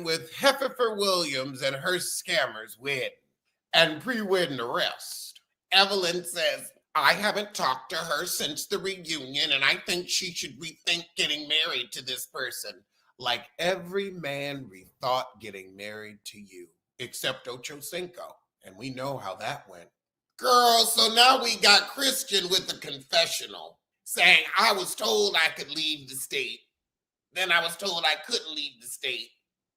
with Heffer Williams and her scammers win and pre-wedding arrest. Evelyn says, I haven't talked to her since the reunion, and I think she should rethink getting married to this person. Like every man rethought getting married to you, except Ocho Cinco. And we know how that went. Girl, so now we got Christian with the confessional saying, I was told I could leave the state. Then I was told I couldn't leave the state.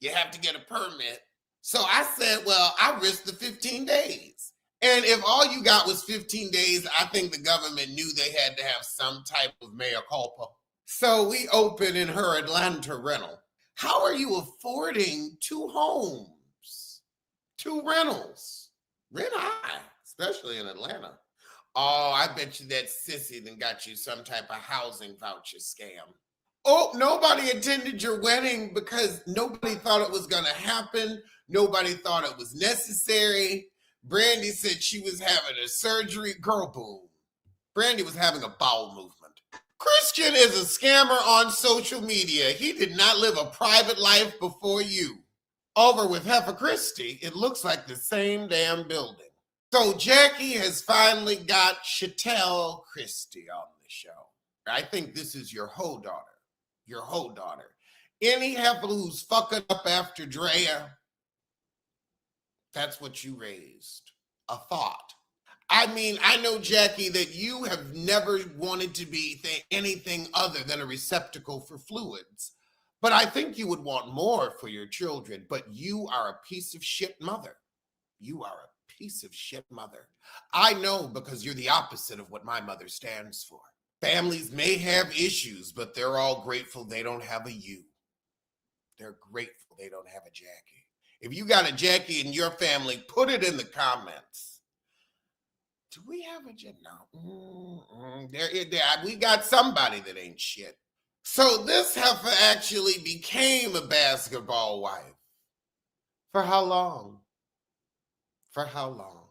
You have to get a permit. So I said, well, I risked the 15 days. And if all you got was 15 days, I think the government knew they had to have some type of mea culpa. So we open in her Atlanta rental. How are you affording 2 homes, 2 rentals? Rent high, especially in Atlanta. Oh, I bet you that sissy then got you some type of housing voucher scam. Oh, nobody attended your wedding because nobody thought it was going to happen. Nobody thought it was necessary. Brandy said she was having a surgery. Girl, boom. Brandy was having a bowel movement. Christian is a scammer on social media. He did not live a private life before you. Over with Heifer Christie, it looks like the same damn building. So Jackie has finally got Chattel Christie on the show. I think this is your whole daughter. Your whole daughter. Any heifer who's fucking up after Drea, that's what you raised. A thought. I mean, I know, Jackie, that you have never wanted to be anything other than a receptacle for fluids. But I think you would want more for your children. But you are a piece of shit mother. You are a piece of shit mother. I know because you're the opposite of what my mother stands for. Families may have issues, but they're all grateful they don't have a you. They're grateful they don't have a Jackie. If you got a Jackie in your family, put it in the comments. Do we have a Jackie? No. We got somebody that ain't shit. So this heifer actually became a basketball wife. For how long? For how long?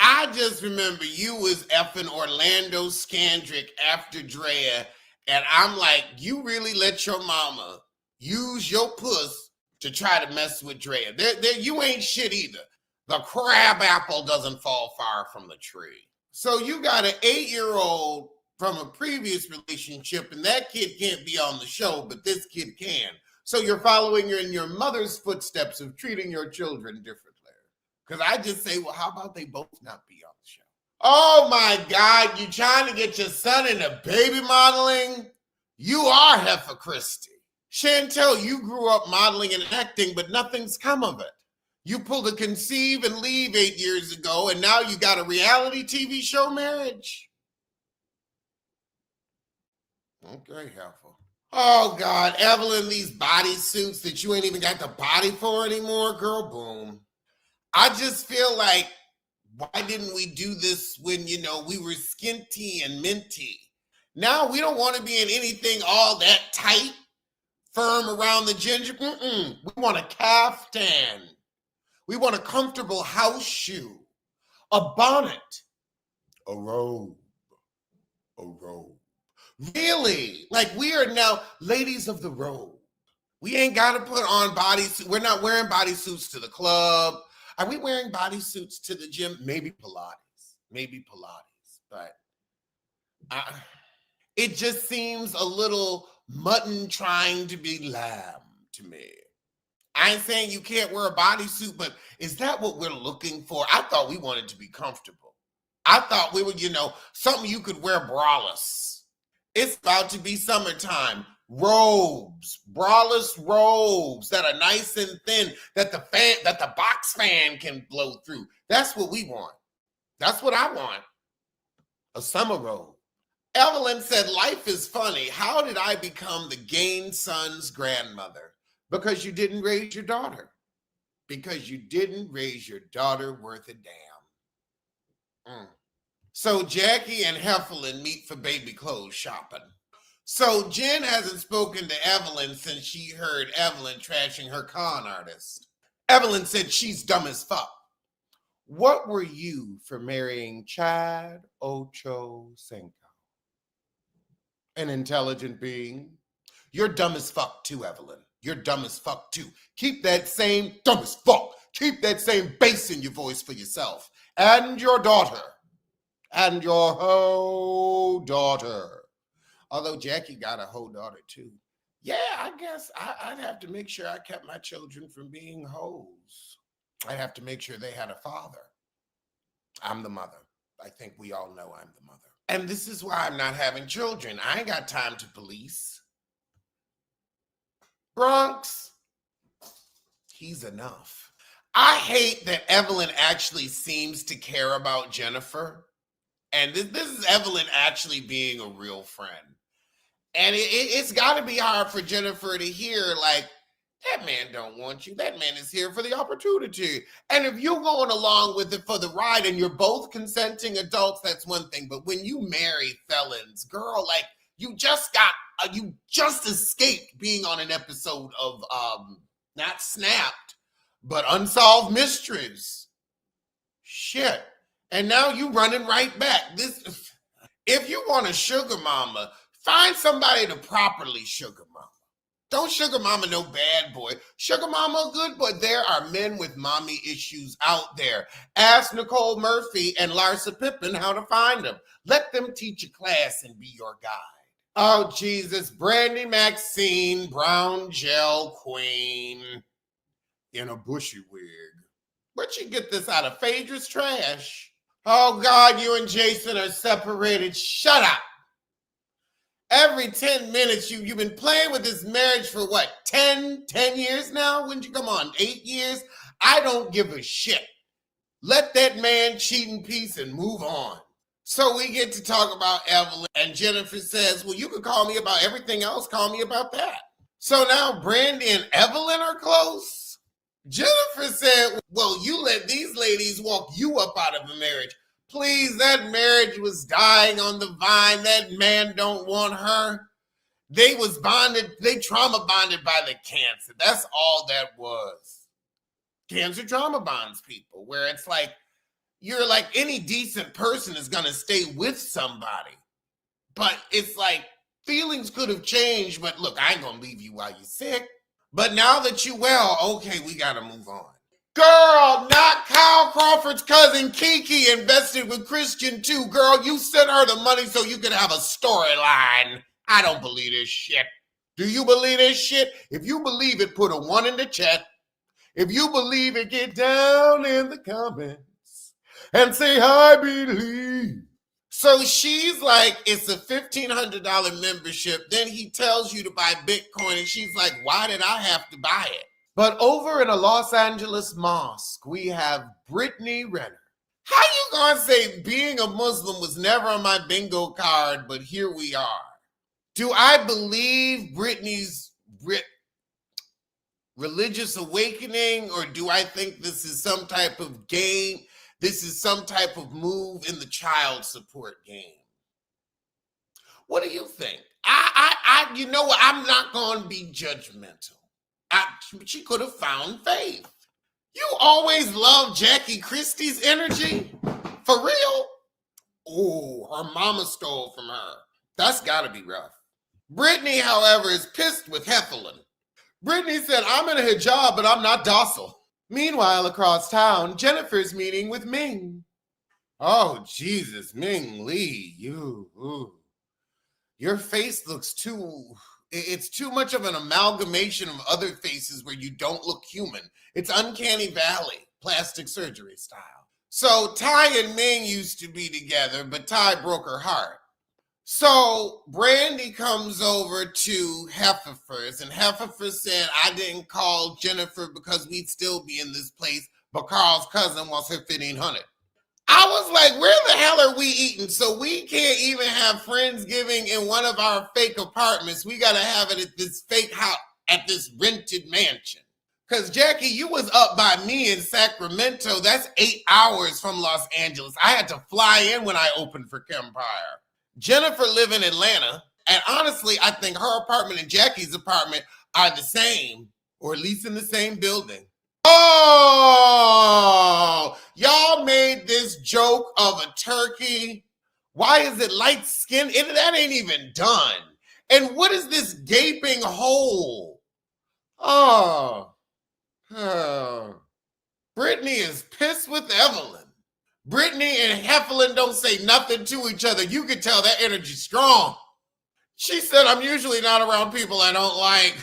I just remember you was effing Orlando Scandrick after Drea, and I'm like, you really let your mama use your puss to try to mess with Drea. You ain't shit either. The crab apple doesn't fall far from the tree. So you got an 8-year-old from a previous relationship, and that kid can't be on the show, but this kid can. So you're following in your mother's footsteps of treating your children differently. Because I just say, well, how about they both not be on the show? Oh my God, you trying to get your son into baby modeling? You are Heifer Christie. Chantel, you grew up modeling and acting, but nothing's come of it. You pulled a conceive and leave 8 years ago, and now you got a reality TV show marriage. Okay, Heifer. Oh God, Evelyn, these bodysuits that you ain't even got the body for anymore, girl, boom. I just feel like, why didn't we do this when, we were skinty and minty? Now we don't want to be in anything all that tight, firm around the ginger. We want a caftan. We want a comfortable house shoe, a bonnet, a robe, a robe. Really? Like we are now ladies of the robe. We ain't got to put on bodysuits. We're not wearing bodysuits to the club. Are we wearing bodysuits to the gym? Maybe Pilates, but it just seems a little mutton trying to be lamb to me. I ain't saying you can't wear a bodysuit, but is that what we're looking for? I thought we wanted to be comfortable. I thought we were, something you could wear braless. It's about to be summertime. Robes, braless robes that are nice and thin, that the box fan can blow through. That's what we want. That's what I want. A summer robe. Evelyn said, life is funny. How did I become the Gain son's grandmother? Because you didn't raise your daughter. Because you didn't raise your daughter worth a damn. So Jackie and Heffelin meet for baby clothes shopping. So Jen hasn't spoken to Evelyn since she heard Evelyn trashing her con artist. Evelyn said she's dumb as fuck. What were you for marrying Chad Ocho Cinco? An intelligent being? You're dumb as fuck too, Evelyn. You're dumb as fuck too. Keep that same dumb as fuck. Keep that same bass in your voice for yourself and your daughter and your whole daughter. Although Jackie got a whole daughter too. Yeah, I guess I'd have to make sure I kept my children from being hoes. I'd have to make sure they had a father. I'm the mother. I think we all know I'm the mother. And this is why I'm not having children. I ain't got time to police. Bronx, he's enough. I hate that Evelyn actually seems to care about Jennifer. And this is Evelyn actually being a real friend. And it's got to be hard for Jennifer to hear, like, that man don't want you. That man is here for the opportunity. And if you're going along with it for the ride and you're both consenting adults, that's one thing. But when you marry felons, girl, like, you just escaped being on an episode of, not Snapped, but Unsolved Mysteries. Shit. And now you running right back. If you want a sugar mama, find somebody to properly sugar mama. Don't sugar mama no bad boy. Sugar mama a good boy. There are men with mommy issues out there. Ask Nicole Murphy and Larsa Pippen how to find them. Let them teach a class and be your guide. Oh, Jesus. Brandy Maxine, brown gel queen in a bushy wig. Where'd you get this out of? Phaedra's trash. Oh, God, you and Jason are separated. Shut up. Every 10 minutes, you've been playing with this marriage for what, 10 years now? When did you come on, 8 years? I don't give a shit. Let that man cheat in peace and move on. So we get to talk about Evelyn, and Jennifer says, well, you can call me about everything else. Call me about that. So now Brandy and Evelyn are close. Jennifer said, well, you let these ladies walk you up out of a marriage. Please, that marriage was dying on the vine. That man don't want her. They was bonded, they trauma bonded by the cancer. That's all that was. Cancer trauma bonds people, where it's like, you're like, any decent person is gonna stay with somebody. But it's like, feelings could have changed, but look, I ain't gonna leave you while you're sick. But now that you well, okay, we gotta move on. Girl, not Kyle Crawford's cousin Kiki invested with Christian too. Girl, you sent her the money so you could have a storyline. I don't believe this shit. Do you believe this shit? If you believe it, put a 1 in the chat. If you believe it, get down in the comments and say, I believe. So she's like, it's a $1,500 membership. Then he tells you to buy Bitcoin and she's like, why did I have to buy it? But over in a Los Angeles mosque, we have Brittany Renner. How you gonna say being a Muslim was never on my bingo card, but here we are? Do I believe Brittany's religious awakening, or do I think this is some type of game? This is some type of move in the child support game? What do you think? You know what? I'm not gonna be judgmental. She could have found faith. You always love Jackie Christie's energy? For real? Oh, her mama stole from her. That's gotta be rough. Brittany, however, is pissed with Heffelin. Brittany said, I'm in a hijab, but I'm not docile. Meanwhile, across town, Jennifer's meeting with Ming. Oh, Jesus, Ming Lee, your face looks it's too much of an amalgamation of other faces where you don't look human. It's Uncanny Valley, plastic surgery style. So Ty and Ming used to be together, but Ty broke her heart. So Brandy comes over to Heffer's, and Heffer said, I didn't call Jennifer because we'd still be in this place, but Carl's cousin wants her 1,500. I was like, where the hell are we eating? So we can't even have Friendsgiving in one of our fake apartments. We got to have it at this fake house, at this rented mansion. Because, Jackie, you was up by me in Sacramento. That's 8 hours from Los Angeles. I had to fly in when I opened for Kempire. Jennifer live in Atlanta. And honestly, I think her apartment and Jackie's apartment are the same, or at least in the same building. Oh, y'all made this joke of a turkey. Why is it light skinned? That ain't even done. And what is this gaping hole? Oh, oh. Brittany is pissed with Evelyn. Brittany and Heflin don't say nothing to each other. You can tell that energy's strong. She said, I'm usually not around people I don't like.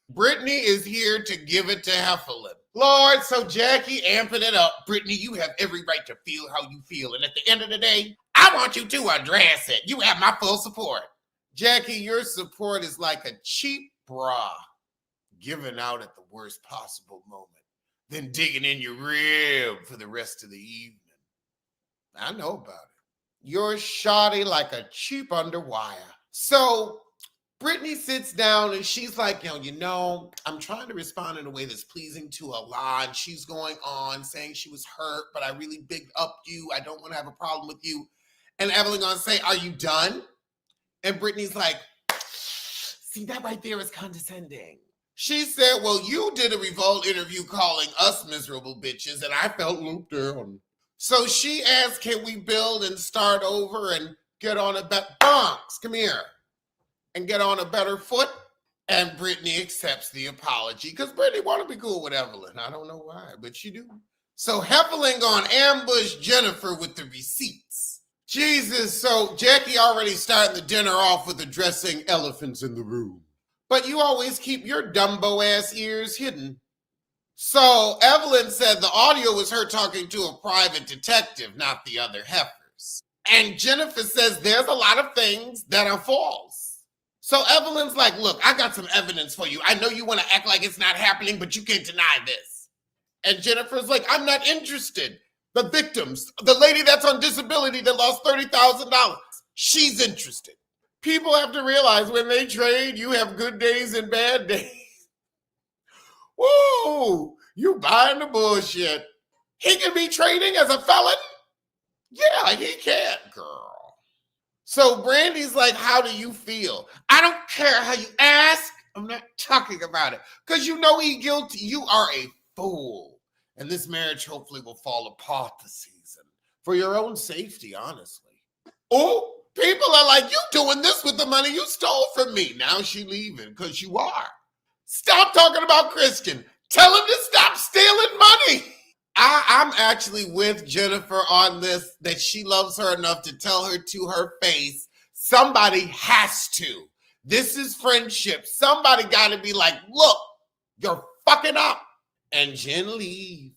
Brittany is here to give it to Heflin. Lord, so Jackie amping it up. Brittany, you have every right to feel how you feel. And at the end of the day, I want you to address it. You have my full support. Jackie, your support is like a cheap bra given out at the worst possible moment, then digging in your rib for the rest of the evening. I know about it. You're shoddy like a cheap underwire. So Brittany sits down and she's like, I'm trying to respond in a way that's pleasing to Allah. And she's going on saying she was hurt, but I really bigged up you. I don't want to have a problem with you. And Evelyn gonna say, are you done? And Brittany's like, see, that right there is condescending. She said, well, you did a Revolt interview calling us miserable bitches, and I felt looped in. So she asked, can we build and start over and get on a better, Bronx, come here, and get on a better foot? And Brittany accepts the apology, because Brittany want to be cool with Evelyn. I don't know why, but she do. So Heflin gonna ambush Jennifer with the receipts. Jesus, so Jackie already starting the dinner off with addressing elephants in the room. But you always keep your Dumbo ass ears hidden. So Evelyn said the audio was her talking to a private detective, not the other heifers. And Jennifer says there's a lot of things that are false. So Evelyn's like, look, I got some evidence for you. I know you want to act like it's not happening, but you can't deny this. And Jennifer's like, I'm not interested. The victims, the lady that's on disability that lost $30,000, she's interested. People have to realize when they trade, you have good days and bad days. Whoa, you buying the bullshit. He can be trading as a felon? Yeah, he can, girl. So Brandy's like, how do you feel? I don't care how you ask. I'm not talking about it. Because you know he's guilty. You are a fool. And this marriage hopefully will fall apart this season. For your own safety, honestly. Oh, people are like, you doing this with the money you stole from me. Now she leaving because you are. Stop talking about Christian. Tell him to stop stealing money. I'm actually with Jennifer on this, that she loves her enough to tell her to her face, somebody has to. This is friendship. Somebody got to be like, look, you're fucking up. And Jen leave.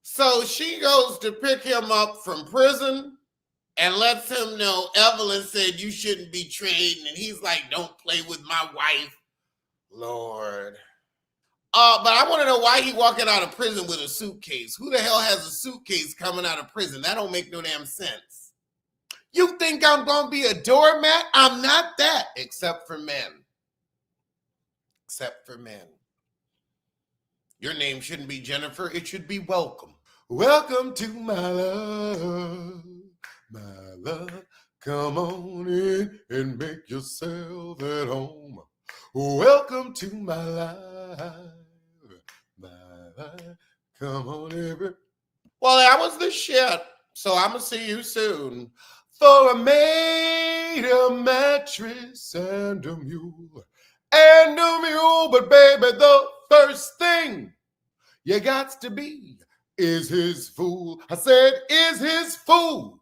So she goes to pick him up from prison and lets him know Evelyn said you shouldn't be trading. And he's like, don't play with my wife. Lord. But I want to know why he walking out of prison with a suitcase. Who the hell has a suitcase coming out of prison? That don't make no damn sense. You think I'm going to be a doormat? I'm not that, except for men. Except for men. Your name shouldn't be Jennifer. It should be welcome. Welcome to my love. My love. Come on in and make yourself at home. Welcome to my life. My life. Come on, every. Well, that was the shit. So I'm going to see you soon. For I made a mattress and a mule. And a mule, but baby, the first thing you got to be is his fool. I said, is his fool.